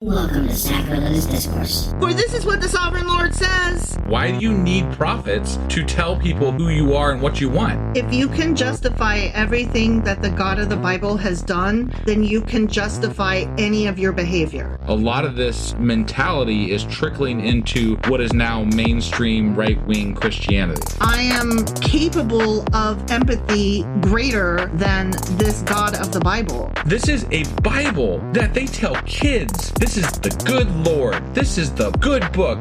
Welcome to Sacrilegious Discourse. For this is what the Sovereign Lord says. Why do you need prophets to tell people who you are and what you want? If you can justify everything that the God of the Bible has done, then you can justify any of your behavior. A lot of this mentality is trickling into what is now mainstream right-wing Christianity. I am capable of empathy greater than this God of the Bible. This is a Bible that they tell kids. This is the good Lord. This is the good book.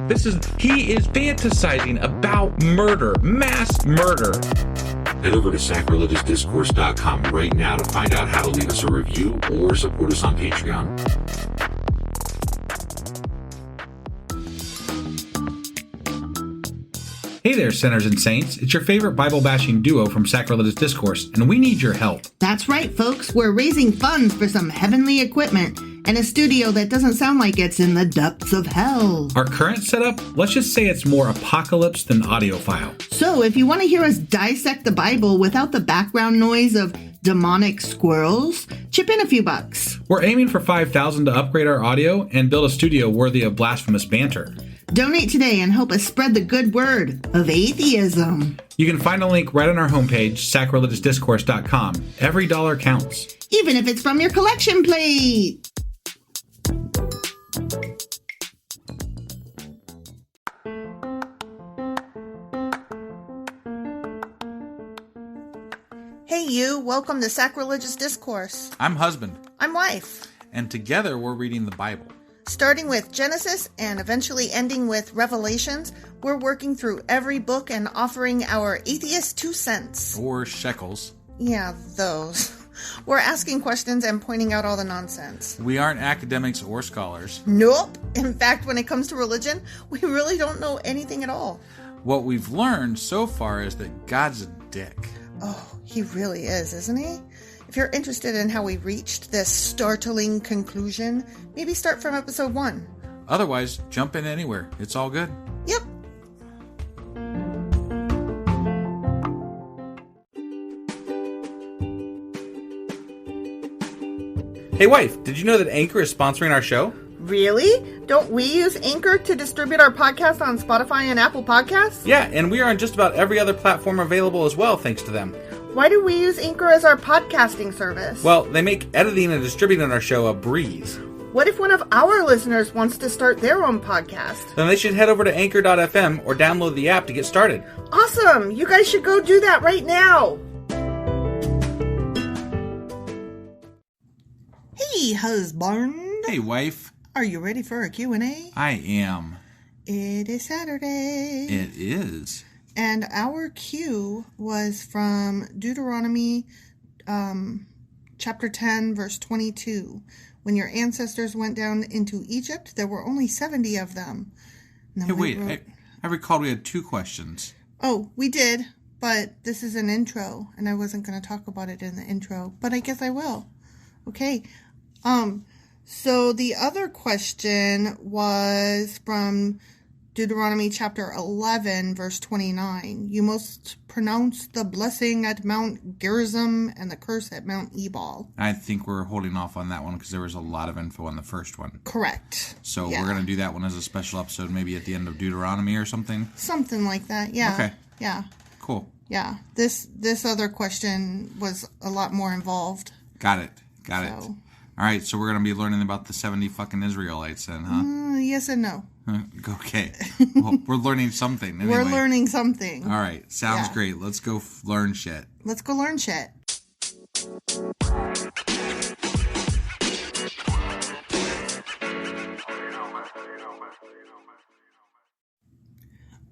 He is fantasizing about murder, mass murder. Head over to sacrilegiousdiscourse.com right now to find out how to leave us a review or support us on Patreon. Hey there, sinners and saints. It's your favorite Bible-bashing duo from Sacrilegious Discourse, and we need your help. That's right, folks. We're raising funds for some heavenly equipment and a studio that doesn't sound like it's in the depths of hell. Our current setup, let's just say it's more apocalypse than audiophile. So if you want to hear us dissect the Bible without the background noise of demonic squirrels, chip in a few bucks. We're aiming for $5,000 to upgrade our audio and build a studio worthy of blasphemous banter. Donate today and help us spread the good word of atheism. You can find a link right on our homepage, sacrilegiousdiscourse.com. Every dollar counts. Even if it's from your collection plate. Hey you, welcome to Sacrilegious Discourse. I'm husband. I'm wife. And together we're reading the Bible. Starting with Genesis and eventually ending with Revelations, we're working through every book and offering our atheist 2 cents. Or shekels. Yeah, those. We're asking questions and pointing out all the nonsense. We aren't academics or scholars. Nope. In fact, when it comes to religion, we really don't know anything at all. What we've learned so far is that God's a dick. Oh, he really is, isn't he? If you're interested in how we reached this startling conclusion, maybe start from episode 1. Otherwise, jump in anywhere. It's all good. Yep. Hey wife, did you know that Anchor is sponsoring our show? Really? Don't we use Anchor to distribute our podcast on Spotify and Apple Podcasts? Yeah, and we are on just about every other platform available as well, thanks to them. Why do we use Anchor as our podcasting service? Well, they make editing and distributing our show a breeze. What if one of our listeners wants to start their own podcast? Then they should head over to anchor.fm or download the app to get started. Awesome! You guys should go do that right now! Hey, husband. Hey, wife. Are you ready for a Q&A? I am. It is Saturday. It is. And our Q was from Deuteronomy chapter 10, verse 22. When your ancestors went down into Egypt, there were only 70 of them. Hey, wait. I recalled we had 2 questions. Oh, we did, but this is an intro, and I wasn't going to talk about it in the intro, but I guess I will. Okay. So the other question was from Deuteronomy chapter 11, verse 29. You must pronounce the blessing at Mount Gerizim and the curse at Mount Ebal. I think we're holding off on that one because there was a lot of info on the first one. Correct. So we're going to do that one as a special episode, maybe at the end of Deuteronomy or something? Something like that, yeah. Okay. Yeah. Cool. Yeah. This other question was a lot more involved. Got it. All right, so we're going to be learning about the 70 fucking Israelites then, huh? Yes and no. Okay. Well, we're learning something anyway. We're learning something. All right, sounds great. Let's go learn shit. Let's go learn shit.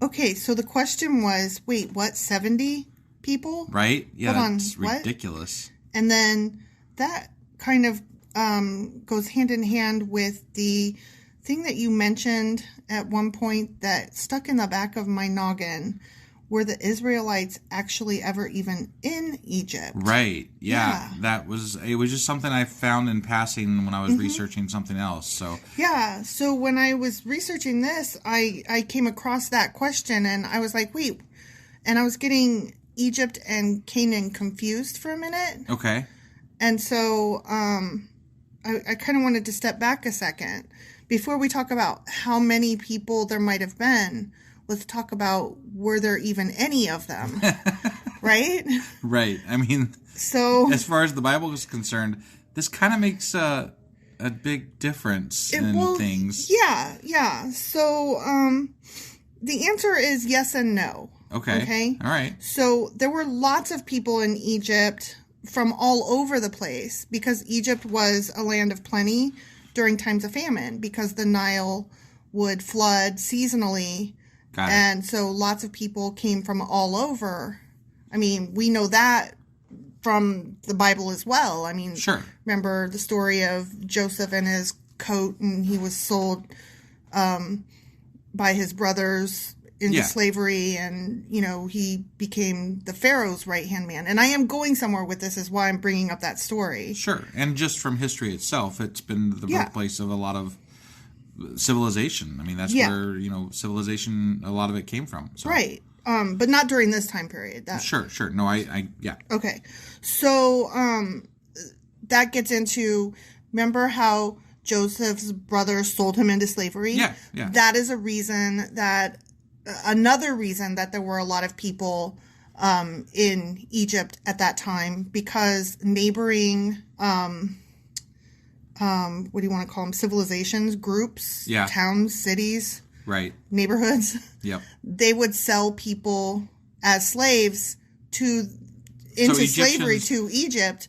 Okay, so the question was, wait, what, 70 people? Right? Yeah, Hold on, that's what? ridiculous. And then that kind of goes hand in hand with the thing that you mentioned at one point that stuck in the back of my noggin. Were the Israelites actually ever even in Egypt? Right. Yeah. It was just something I found in passing when I was researching something else. So yeah. So when I was researching this, I came across that question and I was like, wait. And I was getting Egypt and Canaan confused for a minute. Okay. And so I kind of wanted to step back a second before we talk about how many people there might have been, let's talk about were there even any of them, right? Right. I mean, so as far as the Bible is concerned, this kind of makes a big difference in things. Yeah. So the answer is yes and no. Okay. All right. So there were lots of people in Egypt from all over the place because Egypt was a land of plenty during times of famine because the Nile would flood seasonally. Got it. And so lots of people came from all over. I mean, we know that from the Bible as well. I mean, sure. Remember the story of Joseph and his coat, and he was sold by his brothers into slavery, and, he became the Pharaoh's right-hand man. And I am going somewhere with this is why I'm bringing up that story. Sure. And just from history itself, it's been the birthplace of a lot of civilization. I mean, that's where, civilization, a lot of it came from. So. Right. But not during this time period. Sure. No, yeah. Okay. So, that gets into, remember how Joseph's brothers sold him into slavery? Yeah. That is another reason that there were a lot of people in Egypt at that time, because neighboring, what do you want to call them? Civilizations, groups, towns, cities, right, neighborhoods. Yep. They would sell people as slaves into slavery to Egypt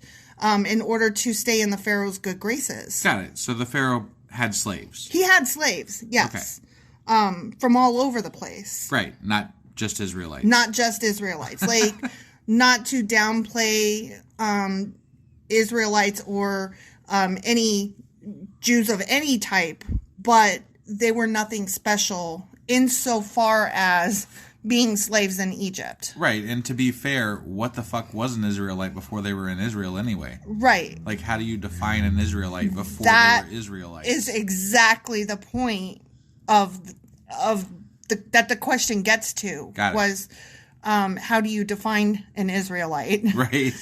in order to stay in the Pharaoh's good graces. Got it. So the Pharaoh had slaves. He had slaves, yes. Okay. From all over the place. Right. Not just Israelites. Not just Israelites. Like, not to downplay Israelites or any Jews of any type, but they were nothing special insofar as being slaves in Egypt. Right. And to be fair, what the fuck was an Israelite before they were in Israel anyway? Right. Like, how do you define an Israelite before that they were Israelites? Is exactly the point that the question gets to. Got it. Was how do you define an Israelite? Right.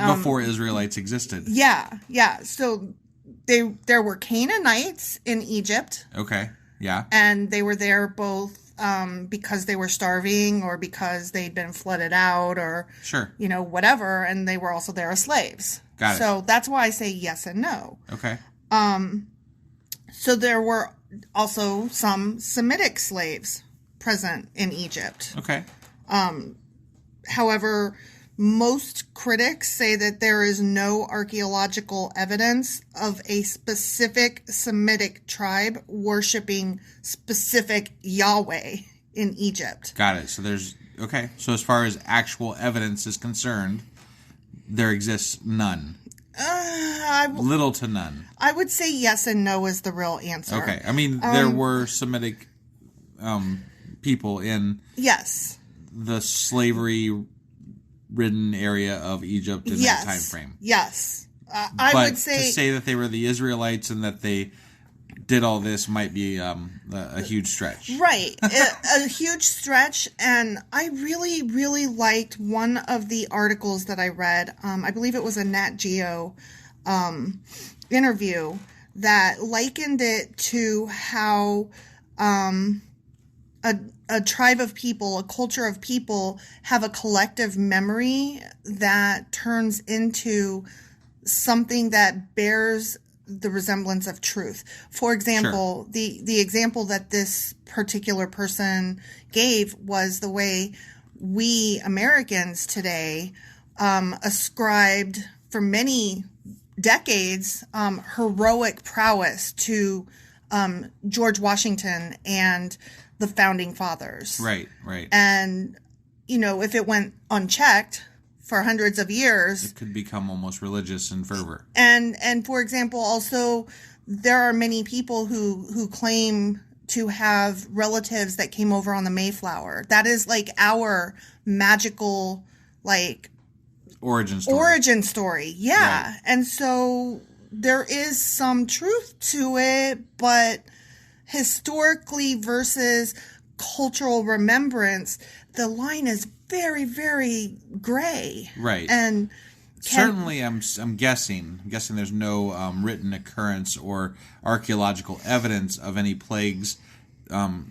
Before Israelites existed. Yeah. So there were Canaanites in Egypt. Okay. Yeah. And they were there both because they were starving or because they'd been flooded out or sure, whatever, and they were also there as slaves. Got it. So that's why I say yes and no. Okay. So there were also some Semitic slaves present in Egypt. Okay. However, most critics say that there is no archaeological evidence of a specific Semitic tribe worshiping specific Yahweh in Egypt. Got it. So so as far as actual evidence is concerned, there exists none. Little to none. I would say yes and no is the real answer. Okay. I mean, there were Semitic people in the slavery-ridden area of Egypt in that time frame. Yes. I would say... to say that they were the Israelites and that they did all this might be a huge stretch. Right. a huge stretch. And I really, really liked one of the articles that I read. I believe it was a Nat Geo interview that likened it to how a tribe of people, a culture of people, have a collective memory that turns into something that bears the resemblance of truth. For example, the example that this particular person gave was the way we Americans today ascribed for many decades heroic prowess to George Washington and the founding fathers. Right. And, if it went unchecked for hundreds of years, it could become almost religious in fervor. And for example, also, there are many people who claim to have relatives that came over on the Mayflower. That is like our magical, origin story. Yeah. Right. And so there is some truth to it, but historically versus cultural remembrance, the line is very, very gray. Right. And Certainly, I'm guessing. I'm guessing there's no written occurrence or archaeological evidence of any plagues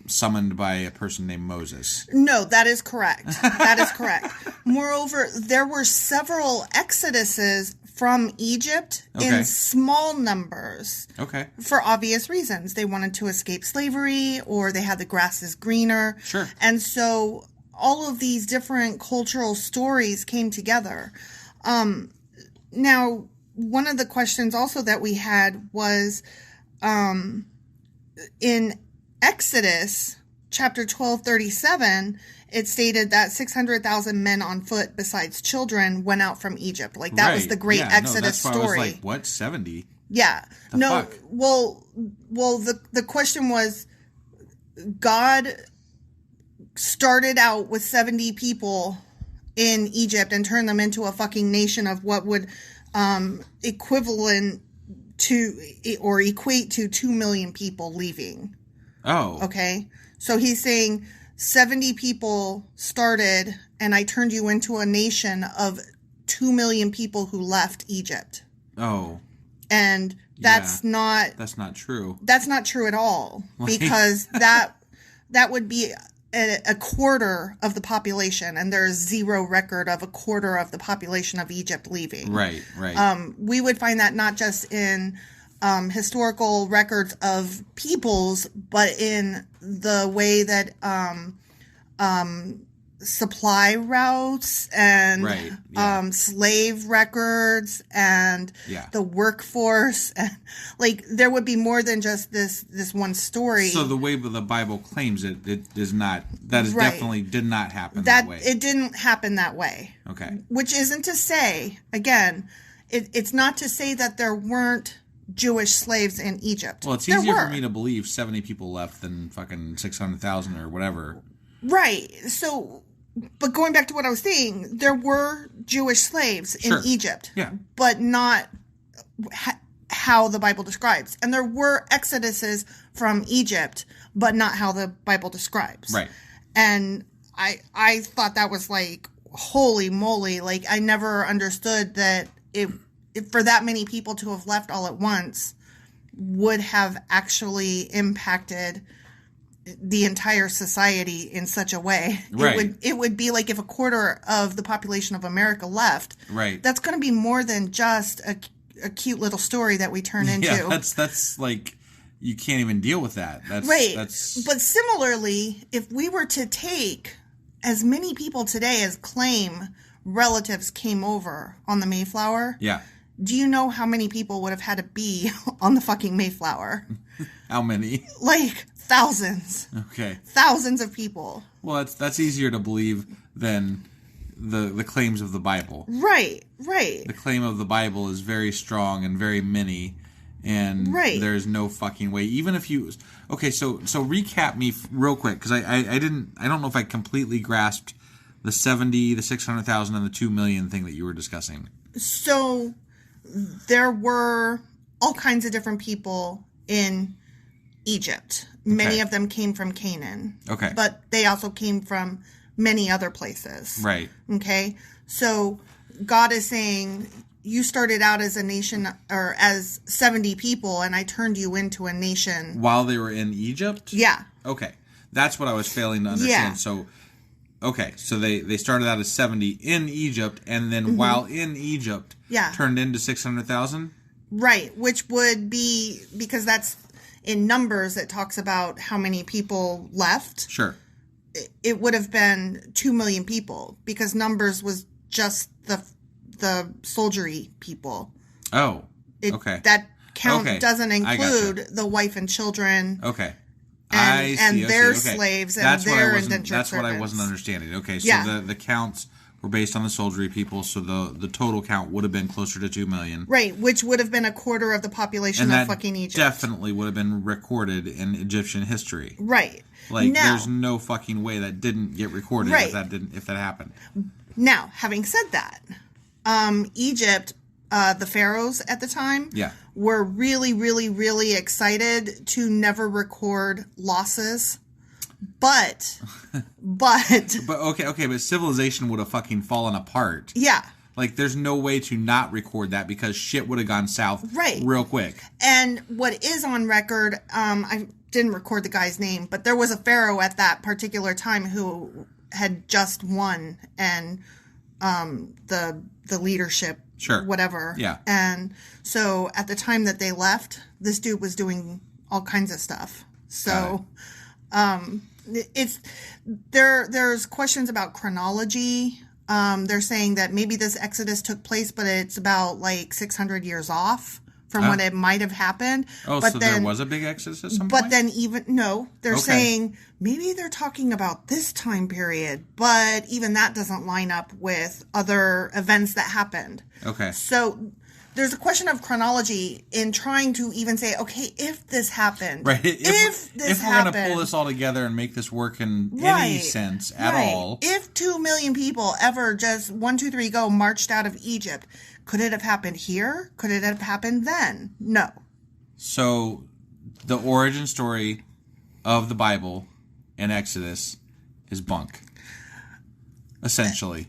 summoned by a person named Moses. No, that is correct. That is correct. Moreover, there were several exoduses from Egypt in small numbers. Okay. For obvious reasons. They wanted to escape slavery, or they had the grass is greener. Sure. And so all of these different cultural stories came together. Now, one of the questions also that we had was in Exodus chapter 12:37, it stated that 600,000 men on foot besides children went out from Egypt. Like that was the great Exodus story. I was like, what, 70? Yeah. Fuck? Well, the question was, God started out with 70 people in Egypt and turned them into a fucking nation of what would equivalent to or equate to 2 million people leaving. Oh. Okay. So he's saying 70 people started and I turned you into a nation of 2 million people who left Egypt. Oh. And that's not true. That's not true at all, because that would be a quarter of the population, and there's zero record of a quarter of the population of Egypt leaving. Right. We would find that not just in historical records of peoples, but in the way that supply routes and slave recorers and the workforce, and like there would be more than just this one story. So the way the Bible claims it is not. That is definitely did not happen that way. It didn't happen that way. Okay. Which isn't to say, again, it's not to say that there weren't Jewish slaves in Egypt. Well, it's easier for me to believe 70 people left than fucking 600,000 or whatever. Right. So, but going back to what I was saying, there were Jewish slaves in Egypt. Yeah. But not how the Bible describes. And there were exoduses from Egypt, but not how the Bible describes. Right. And I thought that was like, holy moly. Like, I never understood that if for that many people to have left all at once would have actually impacted the entire society in such a way. Right. It would be like if a quarter of the population of America left. Right. That's going to be more than just a cute little story that we turn into. Yeah, that's like, you can't even deal with that. That's right. That's... But similarly, if we were to take as many people today as claim relatives came over on the Mayflower. Yeah. Do you know how many people would have had to be on the fucking Mayflower? How many? Like thousands. Okay. Thousands of people. Well, that's easier to believe than the claims of the Bible. Right. The claim of the Bible is very strong and very many, and there's no fucking way. Even if you... Okay, so recap me real quick, because I don't know if I completely grasped the 70, the 600,000, and the 2 million thing that you were discussing. So there were all kinds of different people in Egypt. Many of them came from Canaan. Okay. But they also came from many other places. Right. Okay. So God is saying, you started out as a nation, or as 70 people, and I turned you into a nation. While they were in Egypt? Yeah. Okay. That's what I was failing to understand. Yeah. So they started out as 70 in Egypt, and then while in Egypt, turned into 600,000? Right, which would be, because that's in Numbers, it talks about how many people left. Sure. It would have been 2 million people, because Numbers was just the soldiery people. Oh, okay. That count doesn't include the wife and children. Okay. And their slaves and their indentured servants. That's what I wasn't understanding. Okay, so the counts were based on the soldiery people, so the total count would have been closer to 2 million. Right, which would have been a quarter of the population of fucking Egypt. Definitely would have been recorded in Egyptian history. Right. Like, there's no fucking way that didn't get recorded if that happened. Now, having said that, Egypt, the pharaohs at the time, were really, really, really excited to never record losses. But okay, but civilization would have fucking fallen apart. Yeah. Like, there's no way to not record that because shit would have gone south real quick. And what is on record, I didn't record the guy's name, but there was a pharaoh at that particular time who had just won, and the leadership, whatever. Yeah. And so at the time that they left, this dude was doing all kinds of stuff. So there's questions about chronology. They're saying that maybe this Exodus took place, but it's about like 600 years off from when it might have happened. Oh, but so then, there was a big Exodus at some but point? then they're saying maybe they're talking about this time period, but even that doesn't line up with other events that happened. Okay. So there's a question of chronology in trying to even say, okay, if this happened, right? If we're going to pull this all together and make this work in any sense at all, if 2 million people ever just 1, 2, 3 go marched out of Egypt, could it have happened here? Could it have happened then? No. So the origin story of the Bible and Exodus is bunk, essentially.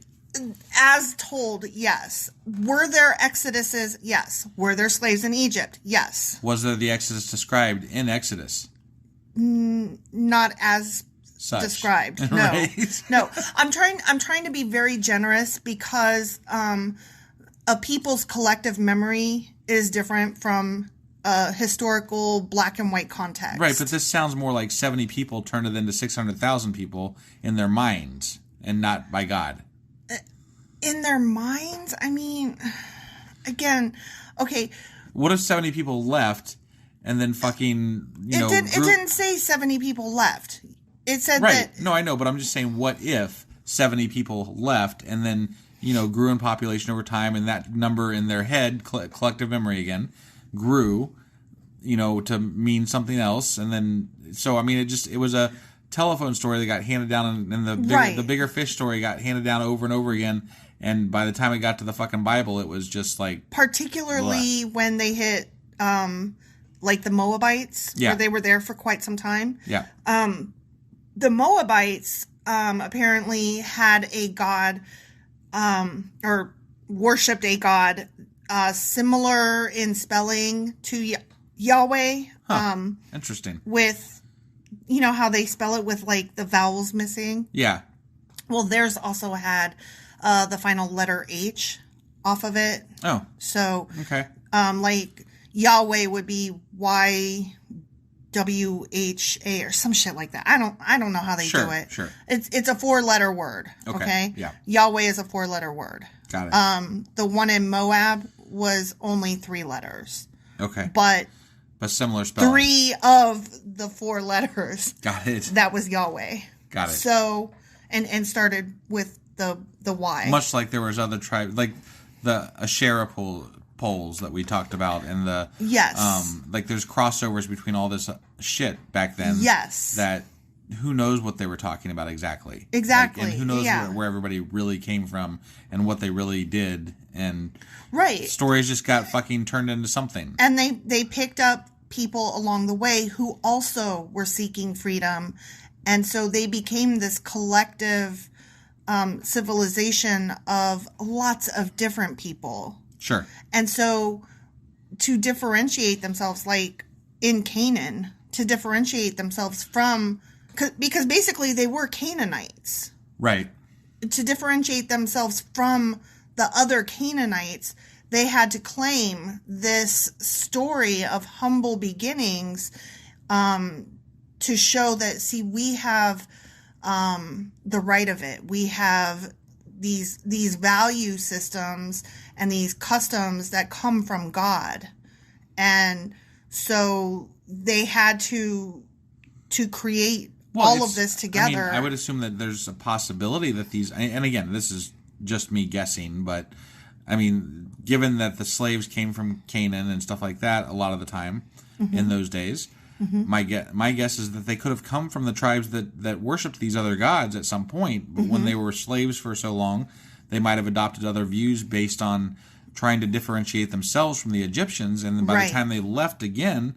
As told, yes. Were there exoduses? Yes. Were there slaves in Egypt? Yes. Was there the Exodus described in Exodus? Not as such described. No. Right? No. I'm trying to be very generous because a people's collective memory is different from a historical black and white context. Right, but this sounds more like 70 people turned it into 600,000 people in their minds and not by God. In their minds? I mean, again, okay. What if 70 people left and then fucking, it didn't say 70 people left. It said that... No, I know, but I'm just saying, what if 70 people left and then, grew in population over time, and that number in their head, collective memory again, grew, to mean something else, and then... So, I mean, it was a telephone story that got handed down, and the bigger fish story got handed down over and over again. And by the time it got to the fucking Bible, it was just like... Particularly when they hit, like the Moabites, where they were there for quite some time. Yeah. The Moabites apparently had a god, or worshipped a god, similar in spelling to Yahweh. Interesting. With, how they spell it with like the vowels missing? Yeah. Well, theirs also had... the final letter H off of it. Oh. So, okay. Like Yahweh would be YWHA or some shit like that. I don't know how they do it. Sure. It's a 4-letter word. Okay. Yeah. Yahweh is a 4-letter word. Got it. The one in Moab was only 3 letters. Okay. But similar spelling. 3 of the 4 letters. Got it. That was Yahweh. Got it. So, and started with the Y. Much like there was other tribes, like the Asherah poles that we talked about, and the like there's crossovers between all this shit back then. Yes. That who knows what they were talking about exactly. Exactly. Like, and who knows where everybody really came from and what they really did, and stories just got fucking turned into something. And they picked up people along the way who also were seeking freedom, and so they became this collective civilization of lots of different people. Sure. And so to differentiate themselves, like in Canaan, to differentiate themselves from, because basically they were Canaanites. Right. To differentiate themselves from the other Canaanites, they had to claim this story of humble beginnings to show that, see, we have... the right of it. We have these value systems and these customs that come from God. And so they had to create all of this together. I would assume that there's a possibility that these, and again, this is just me guessing, but I mean, given that the slaves came from Canaan and stuff like that a lot of the time in those days, my guess is that they could have come from the tribes that worshipped these other gods at some point, but when they were slaves for so long, they might have adopted other views based on trying to differentiate themselves from the Egyptians, and then by the time they left again,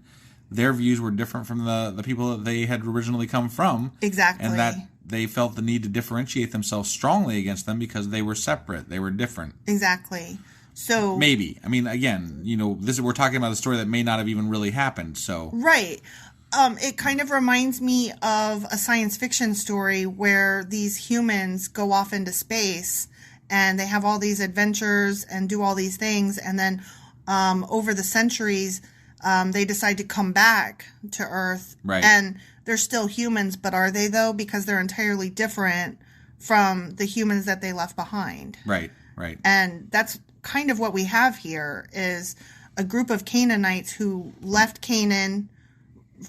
their views were different from the people that they had originally come from. Exactly. And that they felt the need to differentiate themselves strongly against them because they were separate. They were different. Exactly. So maybe. I mean, again, we're talking about a story that may not have even really happened. So right. It kind of reminds me of a science fiction story where these humans go off into space and they have all these adventures and do all these things. And then over the centuries, they decide to come back to Earth. Right. And they're still humans, but are they though? Because they're entirely different from the humans that they left behind. Right, right. And that's kind of what we have here is a group of Canaanites who left Canaan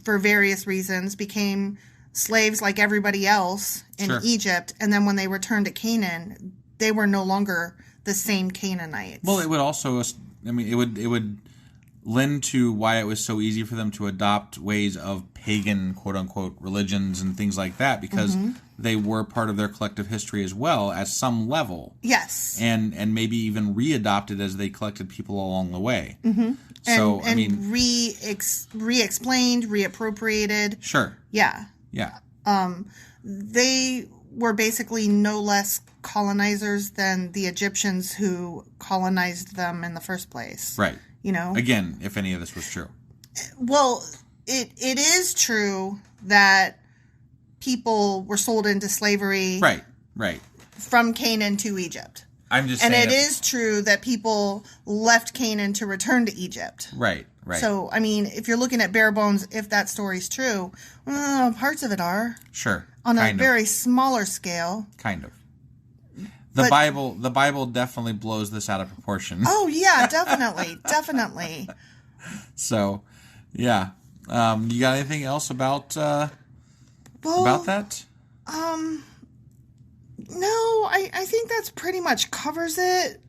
for various reasons, became slaves like everybody else in Egypt, and then when they returned to Canaan, they were no longer the same Canaanites. Well, it would also, it would lend to why it was so easy for them to adopt ways of pagan, quote-unquote, religions and things like that, because they were part of their collective history as well at some level. Yes. And maybe even re-adopted as they collected people along the way. Mm-hmm. So, re-explained, reappropriated. Sure. Yeah. Yeah. They were basically no less colonizers than the Egyptians who colonized them in the first place. Right. Again, if any of this was true. Well, it is true that people were sold into slavery. Right. From Canaan to Egypt. I'm just saying. And it is true that people left Canaan to return to Egypt. Right. So, if you're looking at bare bones, if that story's true, parts of it are. Sure. On a very smaller scale. Kind of. The Bible definitely blows this out of proportion. Oh yeah, definitely, definitely. So, yeah. You got anything else about that? No, I think that's pretty much covers it.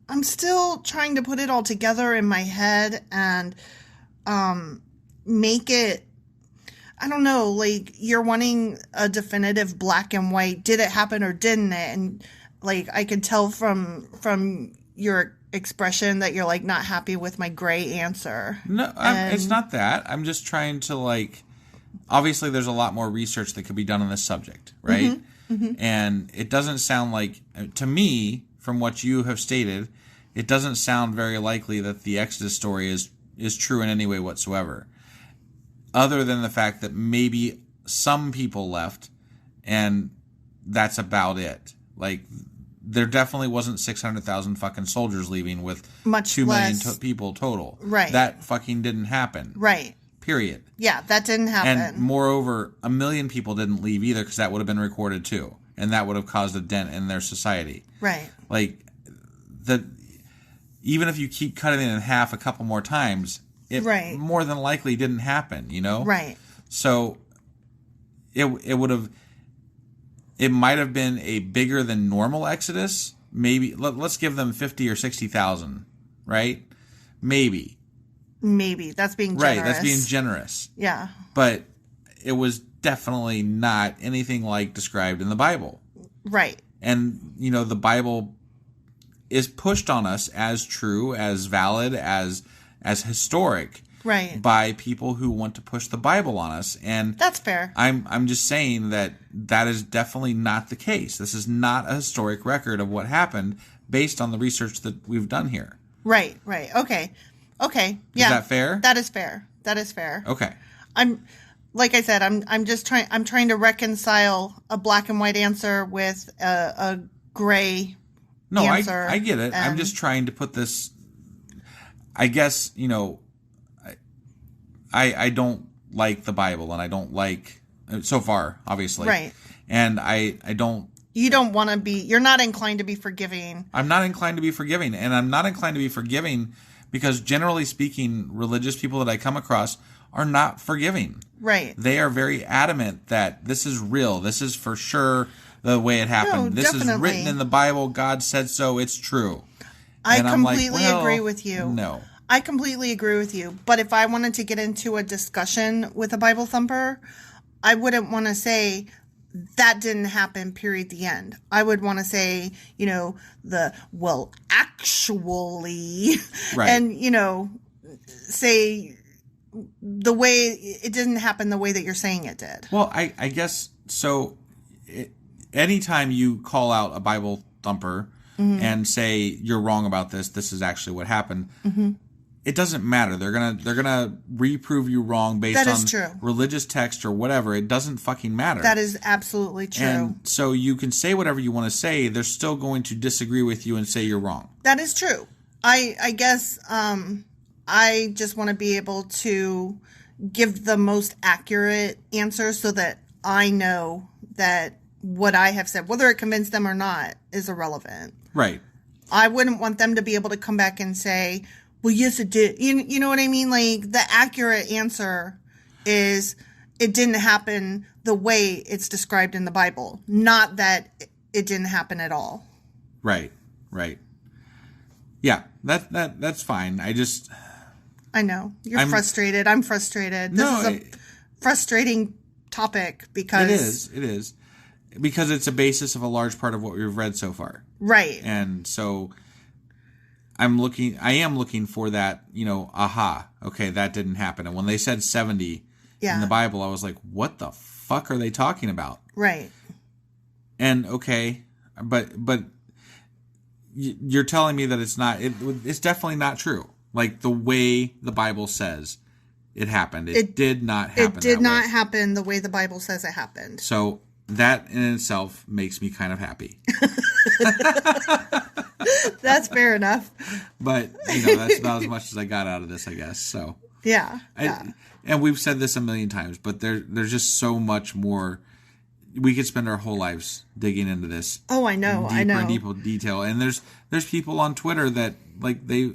I'm still trying to put it all together in my head and make it, I don't know, like you're wanting a definitive black and white, did it happen or didn't it? And like I could tell from your expression that you're like not happy with my gray answer. No, it's not that. I'm just trying to obviously there's a lot more research that could be done on this subject, right? Mm-hmm. Mm-hmm. And it doesn't sound like, to me, from what you have stated, it doesn't sound very likely that the Exodus story is true in any way whatsoever. Other than the fact that maybe some people left, and that's about it. Like, there definitely wasn't 600,000 fucking soldiers leaving with much 2 million less. People total. Right. That fucking didn't happen. Right. Period. Yeah, that didn't happen. And moreover, 1 million people didn't leave either because that would have been recorded too. And that would have caused a dent in their society. Right. Like, even if you keep cutting it in half a couple more times, it more than likely didn't happen, Right. So, it might have been a bigger than normal exodus. Maybe, let's give them 50 or 60,000, right? Maybe. That's being generous. Right, that's being generous. Yeah. But it was definitely not anything like described in the Bible. Right. And, the Bible is pushed on us as true, as valid, as historic. Right. By people who want to push the Bible on us. And that's fair. I'm just saying that is definitely not the case. This is not a historic record of what happened based on the research that we've done here. Right. Okay. Yeah. Is that fair? That is fair. Okay. Like I said, I'm trying to reconcile a black and white answer with a gray answer. I get it. I'm just trying to put this, I guess, I don't like the Bible, and I don't like, so far, obviously. Right. And I don't. You don't want to be, you're not inclined to be forgiving. I'm not inclined to be forgiving. And I'm not inclined to be forgiving because, generally speaking, religious people that I come across are not forgiving. Right. They are very adamant that this is real. This is for sure the way it happened. No, this definitely. is written in the Bible. God said so. It's true. I completely agree with you. No. I completely agree with you. But if I wanted to get into a discussion with a Bible thumper, I wouldn't want to say that didn't happen, period, the end. I would want to say, actually, right. And, say the way it didn't happen the way that you're saying it did. Well, I guess So, anytime you call out a Bible thumper and say you're wrong about this is actually what happened. It doesn't matter. They're gonna reprove you wrong based on religious text or whatever. It doesn't fucking matter. That is absolutely true. And so you can say whatever you want to say. They're still going to disagree with you and say you're wrong. That is true. I guess I just want to be able to give the most accurate answer so that I know that what I have said, whether it convinced them or not, is irrelevant. Right. I wouldn't want them to be able to come back and say, well, yes, it did. You know what I mean? Like, the accurate answer is it didn't happen the way it's described in the Bible, not that it didn't happen at all. Right. Yeah, that's fine. I know. I'm frustrated. I'm frustrated. This is a frustrating topic because... It is. Because it's a basis of a large part of what we've read so far. Right. And so... I am looking for that, aha, okay, that didn't happen. And when they said 70 in the Bible, I was like, what the fuck are they talking about? Right. And okay, but you're telling me that it's definitely not true. Like the way the Bible says it happened. It did not happen. It did not happen the way the Bible says it happened. So that in itself makes me kind of happy. That's fair enough. But, that's about as much as I got out of this, I guess. So yeah. And we've said this a million times, but there's just so much more. We could spend our whole lives digging into this. Oh, I know. In deeper detail. And there's people on Twitter that like they're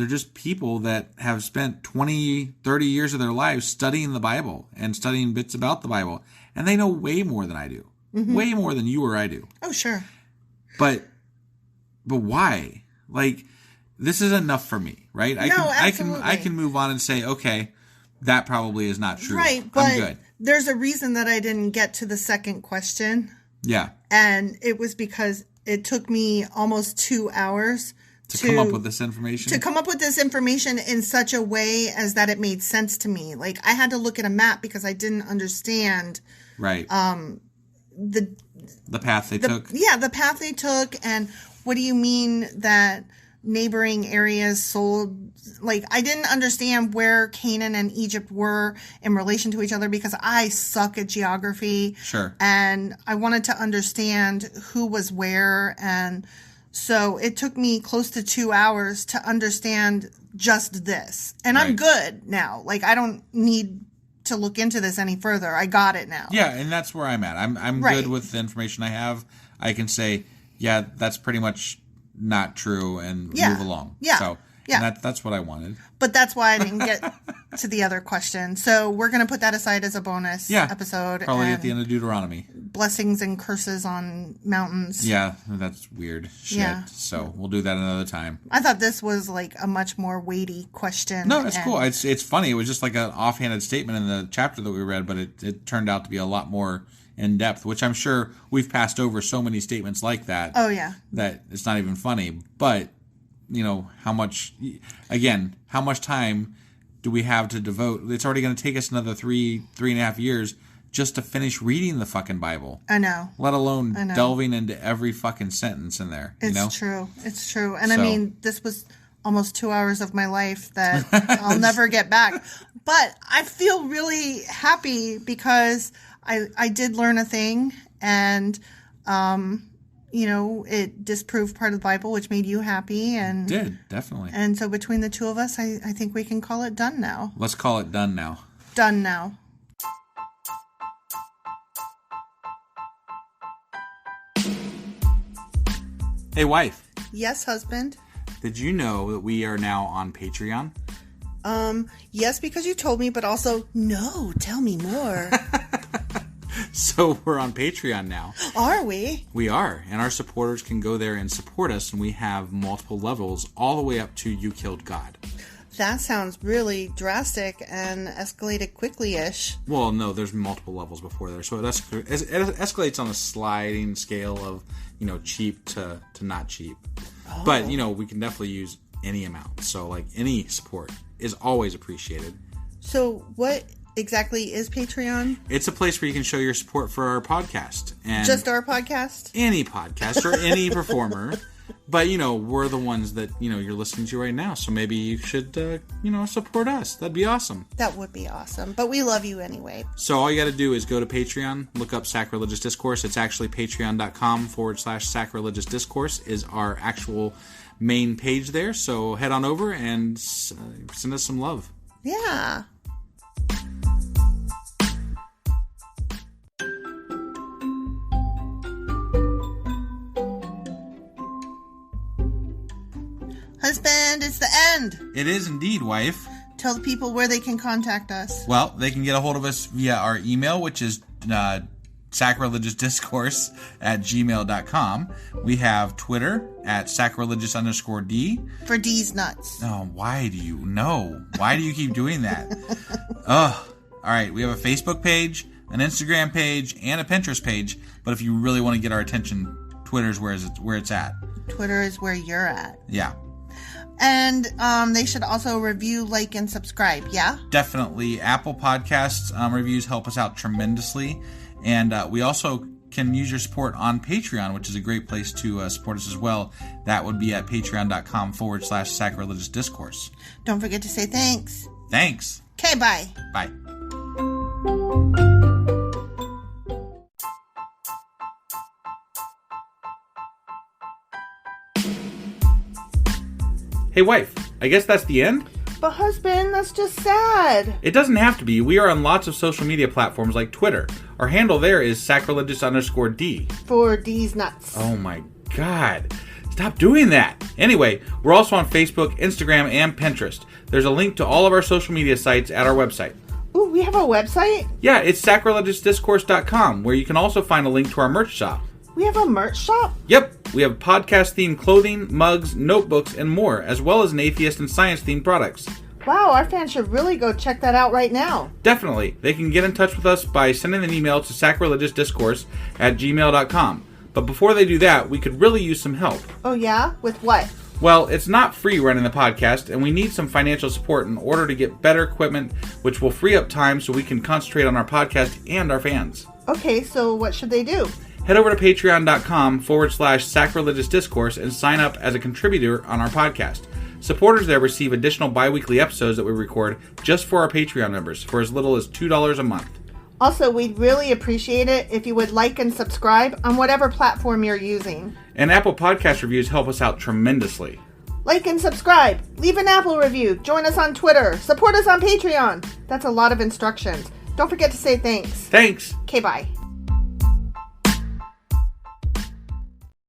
just people that have spent 20, 30 years of their lives studying the Bible and studying bits about the Bible. And they know way more than I do. Way more than you or I do. Oh, sure. But why? Like, this is enough for me, right? Absolutely. I can move on and say, okay, that probably is not true. Right, but I'm good. There's a reason that I didn't get to the second question. Yeah. And it was because it took me almost 2 hours to come up with this information. To come up with this information in such a way as that it made sense to me. Like, I had to look at a map because I didn't understand. Right. The path they took. Yeah, the path they took. And what do you mean that neighboring areas sold? Like, I didn't understand where Canaan and Egypt were in relation to each other because I suck at geography. Sure. And I wanted to understand who was where. And so it took me close to 2 hours to understand just this. And I'm good now. Like, I don't need to look into this any further. I got it now. Yeah, and that's where I'm at. I'm good with the information I have. I can say, yeah, that's pretty much not true and move along. Yeah. So, and that's what I wanted. But that's why I didn't get to the other question. So we're going to put that aside as a bonus episode. Probably at the end of Deuteronomy. Blessings and curses on mountains. Yeah, that's weird shit. Yeah. So we'll do that another time. I thought this was like a much more weighty question. No, it's cool. It's funny. It was just like an offhanded statement in the chapter that we read, but it turned out to be a lot more in depth, which I'm sure we've passed over so many statements like that. Oh, yeah. That it's not even funny. But, how much time do we have to devote? It's already going to take us another 3.5 years just to finish reading the fucking Bible. I know. Let alone delving into every fucking sentence in there. It's true. It's true. And I mean, this was almost 2 hours of my life that I'll never get back. But I feel really happy because I did learn a thing, and it disproved part of the Bible, which made you happy. And it did, definitely. And so between the two of us, I think we can call it done now. Let's call it done now. Done now. Hey, wife. Yes, husband. Did you know that we are now on Patreon? Yes, because you told me, but also, no, tell me more. So we're on Patreon now. Are we? We are. And our supporters can go there and support us, and we have multiple levels all the way up to You Killed God. That sounds really drastic and escalated quickly-ish. Well, no, there's multiple levels before there. So it escalates on a sliding scale of, cheap to not cheap. Oh. But, we can definitely use any amount. So, any support is always appreciated. So what exactly is Patreon? It's a place where you can show your support for our podcast. And just our podcast? Any podcast or any performer. But, we're the ones that, you're listening to right now. So maybe you should, support us. That'd be awesome. That would be awesome. But we love you anyway. So all you got to do is go to Patreon, look up Sacrilegious Discourse. It's actually patreon.com/Sacrilegious Discourse is our actual main page there. So head on over and send us some love. Yeah. Husband, it's the end. It is indeed, wife. Tell the people where they can contact us. Well, they can get a hold of us via our email, which is sacrilegiousdiscourse@gmail.com. We have Twitter at sacrilegious_D. For D's nuts. Oh, why do you keep doing that? Ugh. All right, we have a Facebook page, an Instagram page, and a Pinterest page. But if you really want to get our attention, Twitter's where it's at. Twitter is where you're at. Yeah. And they should also review, like, and subscribe, yeah? Definitely. Apple Podcasts reviews help us out tremendously. And we also can use your support on Patreon, which is a great place to support us as well. That would be at patreon.com/Sacrilegious Discourse. Don't forget to say thanks. Thanks. Okay, bye. Bye. Hey, wife, I guess that's the end? But husband, that's just sad. It doesn't have to be. We are on lots of social media platforms like Twitter. Our handle there is sacrilegious_D. For D's nuts. Oh my God. Stop doing that. Anyway, we're also on Facebook, Instagram, and Pinterest. There's a link to all of our social media sites at our website. Ooh, we have a website? Yeah, it's sacrilegiousdiscourse.com, where you can also find a link to our merch shop. We have a merch shop? Yep, we have podcast-themed clothing, mugs, notebooks, and more, as well as an atheist and science-themed products. Wow, our fans should really go check that out right now. Definitely. They can get in touch with us by sending an email to sacrilegiousdiscourse@gmail.com. But before they do that, we could really use some help. Oh yeah? With what? Well, it's not free running the podcast, and we need some financial support in order to get better equipment, which will free up time so we can concentrate on our podcast and our fans. Okay, so what should they do? Head over to patreon.com/Sacrilegious Discourse and sign up as a contributor on our podcast. Supporters there receive additional bi-weekly episodes that we record just for our Patreon members for as little as $2 a month. Also, we'd really appreciate it if you would like and subscribe on whatever platform you're using. And Apple Podcast reviews help us out tremendously. Like and subscribe. Leave an Apple review. Join us on Twitter. Support us on Patreon. That's a lot of instructions. Don't forget to say thanks. Thanks. Okay, bye.